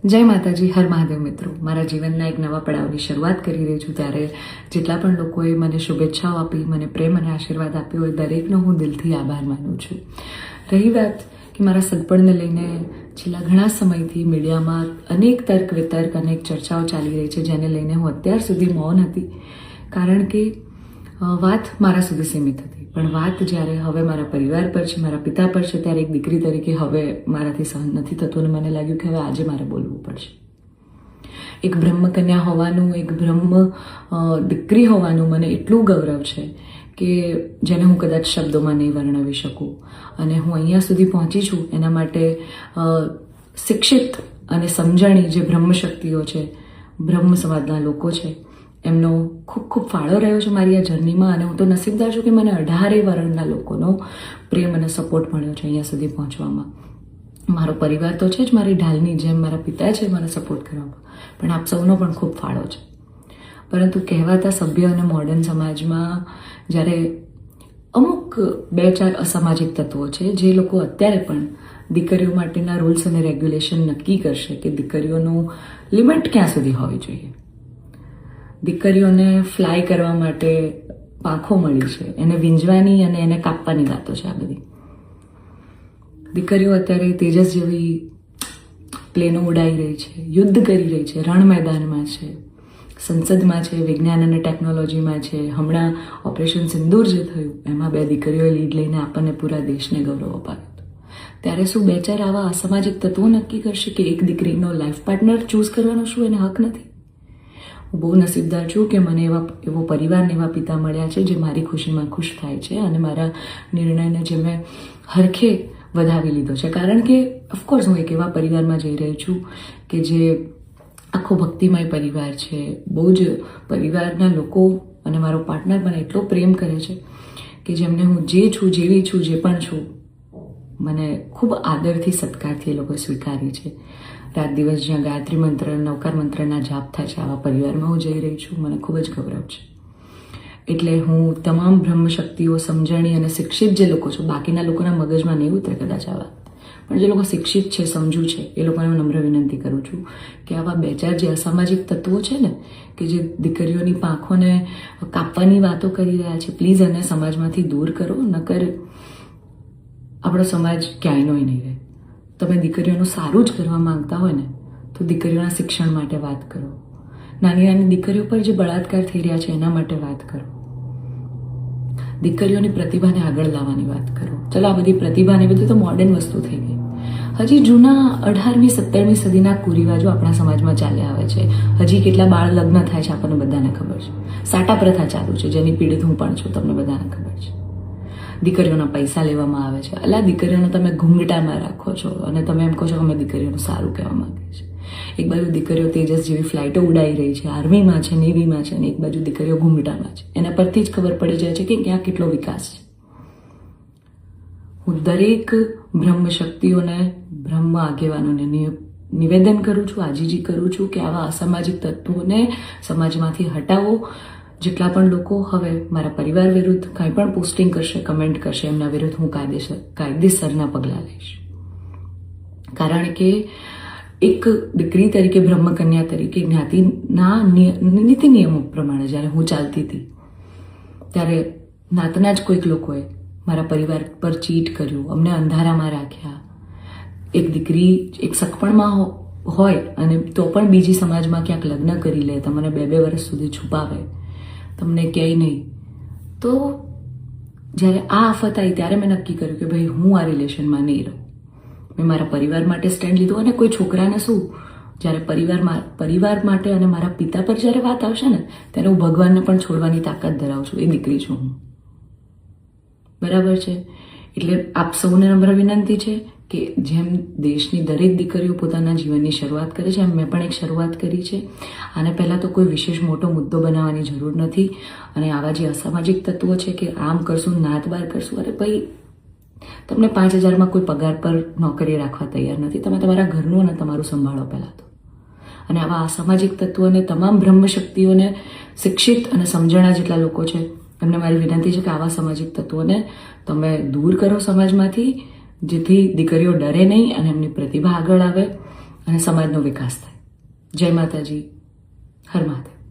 જય માતાજી, હર મહાદેવ મિત્રો. મારા જીવનના એક નવા પડાવની શરૂઆત કરી રહી છું ત્યારે જેટલા પણ લોકોએ મને શુભેચ્છાઓ આપી, મને પ્રેમ અને આશીર્વાદ આપ્યો હોય, દરેકનો હું દિલથી આભાર માનું છું. રહી વાત કે મારા સગપણને લઈને છેલ્લા ઘણા સમયથી મીડિયામાં અનેક તર્ક વિતર્ક, અનેક ચર્ચાઓ ચાલી રહી છે, જેને લઈને હું અત્યાર સુધી મૌન હતી, કારણ કે વાત મારા સુધી સીમિત હતી. પણ વાત જ્યારે હવે મારા પરિવાર પર છે, મારા પિતા પર છે, ત્યારે એક દીકરી તરીકે હવે મારાથી સહન નથી થતું અને મને લાગ્યું કે હવે આજે મારે બોલવું પડશે. એક બ્રહ્મકન્યા હોવાનું, એક બ્રહ્મ દીકરી હોવાનું મને એટલું ગૌરવ છે કે જેને હું કદાચ શબ્દોમાં નહીં વર્ણવી શકું. અને હું અહીંયા સુધી પહોંચી છું એના માટે શિક્ષિત અને સમજણી જે બ્રહ્મશક્તિઓ છે, બ્રહ્મ સમાજના લોકો છે, એમનો ખૂબ ખૂબ ફાળો રહ્યો છે મારી આ જર્નીમાં. અને હું તો નસીબદાર છું કે મને 18 વર્ણના લોકોનો પ્રેમ અને સપોર્ટ મળ્યો છે અહીંયા સુધી પહોંચવામાં. મારો પરિવાર તો છે જ, મારી ઢાલની જેમ મારા પિતા છે મને સપોર્ટ કરવામાં, પણ આપ સૌનો પણ ખૂબ ફાળો છે. પરંતુ કહેવાતા સભ્ય અને મોડર્ન સમાજમાં જ્યારે અમુક 2-4 અસામાજિક તત્વો છે જે લોકો અત્યારે પણ દીકરીઓ માટેના રૂલ્સ અને રેગ્યુલેશન નક્કી કરશે કે દીકરીઓનું લિમિટ ક્યાં સુધી હોવી જોઈએ, દીકરીઓને ફ્લાય કરવા માટે પાંખો મળી છે, એને વીંજવાની અને એને કાપવાની વાતો છે. આ બધી દીકરીઓ અત્યારે તેજસ જેવી પ્લેનો ઉડાઈ રહી છે, યુદ્ધ કરી રહી છે, રણ મેદાનમાં છે, સંસદમાં છે, વિજ્ઞાન અને ટેકનોલોજીમાં છે. હમણાં ઓપરેશન સિંદૂર જે થયું એમાં 2 દીકરીઓએ લીડ લઈને આપણને પૂરા દેશને ગૌરવ અપાવ્યો હતો. ત્યારે શું 2-4 આવા અસામાજિક તત્વો નક્કી કરશે કે એક દીકરીનો લાઈફ પાર્ટનર ચૂઝ કરવાનો શું એને હક નથી? હું બહુ નસીબદાર છું કે મને એવો પરિવારને, એવા પિતા મળ્યા છે જે મારી ખુશીમાં ખુશ થાય છે અને મારા નિર્ણયને જે મેં હરખે વધાવી લીધો છે. કારણ કે ઓફકોર્સ હું એક એવા પરિવારમાં જઈ રહી છું કે જે આખો ભક્તિમય પરિવાર છે. બહુ જ પરિવારના લોકો અને મારો પાર્ટનર મને એટલો પ્રેમ કરે છે કે જેમને હું જે છું, જેવી છું, જે પણ છું, મને ખૂબ આદરથી, સત્કારથી એ લોકોએ સ્વીકારી છે. રાત દિવસ જ્યાં ગાયત્રી મંત્ર, નવકાર મંત્રના જાપ થાય છે, આવા પરિવારમાં હું જઈ રહી છું. મને ખૂબ જ ગૌરવ છે. એટલે હું તમામ બ્રહ્મશક્તિઓ, સમજણી અને શિક્ષિત જે લોકો છે, બાકીના લોકોના મગજમાં નહીં ઉતરે કદાચ આ વાત, પણ જે લોકો શિક્ષિત છે, સમજુ છે, એ લોકોને હું નમ્ર વિનંતી કરું છું કે આવા 2-4 જે અસામાજિક તત્વો છે ને, કે જે દીકરીઓની પાંખોને કાપવાની વાતો કરી રહ્યા છે, પ્લીઝ એને સમાજમાંથી દૂર કરો. નકર આપણો સમાજ ક્યાંયનો નહીં રહે. તમે દીકરીઓનું સારું જ કરવા માંગતા હોય ને તો દીકરીઓના શિક્ષણ માટે વાત કરો. નાની નાની દીકરીઓ પર જે બળાત્કાર થઈ રહ્યા છે એના માટે વાત કરો. દીકરીઓની પ્રતિભાને આગળ લાવવાની વાત કરો. ચલો, આ બધી પ્રતિભાને બધું તો મોડર્ન વસ્તુ થઈ ગઈ. હજી જૂના 18મી 17મી સદીના કુરિવાજો આપણા સમાજમાં ચાલ્યા આવે છે. હજી કેટલા બાળ લગ્ન થાય છે આપણને બધાને ખબર છે. સાટા પ્રથા ચાલુ છે જેની પીડિત હું પણ છું, તમને બધાને ખબર છે. દીકરીઓના પૈસા લેવામાં આવે છે. અલા, દીકરીઓને તમે ઘૂંઘટામાં રાખો છો અને તમે એમ કહો છો કે અમે દીકરીઓનું સારું કહેવા માંગીએ છીએ. એક બાજુ દીકરીઓ તેજસ જેવી ફ્લાઇટો ઉડાઈ રહી છે, આર્મીમાં છે, નેવીમાં છે, અને એક બાજુ દીકરીઓ ઘૂંઘટામાં છે. એના પરથી જ ખબર પડી જાય છે કે ક્યાં કેટલો વિકાસ છે. હું દરેક બ્રહ્મ શક્તિઓને, બ્રહ્મ આગેવાનોને નિવેદન કરું છું, આજીજી કરું છું કે આવા અસામાજિક તત્વોને સમાજમાંથી હટાવો. જેટલા પણ લોકો હવે મારા પરિવાર વિરુદ્ધ કંઈ પણ પોસ્ટિંગ કરશે, કમેન્ટ કરશે, એમના વિરુદ્ધ હું કાયદેસરના પગલાં લઈશ. કારણ કે એક દીકરી તરીકે, બ્રહ્મકન્યા તરીકે, જ્ઞાતિના નીતિ નિયમો પ્રમાણે જ્યારે હું ચાલતી હતી ત્યારે નાતના જ કોઈક લોકોએ મારા પરિવાર પર ચીટ કર્યું, અમને અંધારામાં રાખ્યા. એક દીકરી એક સગપણમાં હોય અને તો પણ બીજી સમાજમાં ક્યાંક લગ્ન કરી લે, તમને 2-2 વર્ષ સુધી છુપાવે, તમને ક્યાંય નહીં. તો જ્યારે આ આફત આવી ત્યારે મેં નક્કી કર્યું કે ભાઈ હું આ રિલેશનમાં નહીં રહું. મેં મારા પરિવાર માટે સ્ટેન્ડ લીધું. અને કોઈ છોકરાને શું, જ્યારે પરિવાર માટે અને મારા પિતા પર જ્યારે વાત આવશે ને ત્યારે હું ભગવાનને પણ છોડવાની તાકાત ધરાવું છું. એ દીકરી છું હું, બરાબર છે? એટલે આપ સૌને નમ્ર વિનંતી છે કે જેમ દેશની દરેક દીકરીઓ પોતાના જીવનની શરૂઆત કરે છે, એમ મેં પણ એક શરૂઆત કરી છે. આને પહેલાં તો કોઈ વિશેષ મોટો મુદ્દો બનાવવાની જરૂર નથી. અને આવા જે અસામાજિક તત્વો છે કે આમ કરશું, નાત બાર કરશું, અરે ભાઈ, તમને 5,000માં કોઈ પગાર પર નોકરી રાખવા તૈયાર નથી. તમે તમારા ઘરનું અને તમારું સંભાળો પહેલાં તો. અને આવા અસામાજિક તત્વોને, તમામ બ્રહ્મશક્તિઓને, શિક્ષિત અને સમજણા જેટલા લોકો છે એમને મારી વિનંતી છે કે આવા સામાજિક તત્વોને તમે દૂર કરો સમાજમાંથી, જેથી દીકરીઓ ડરે નહીં અને એમની પ્રતિભા આગળ આવે અને સમાજનો વિકાસ થાય. જય માતાજી, હર મહાદેવ.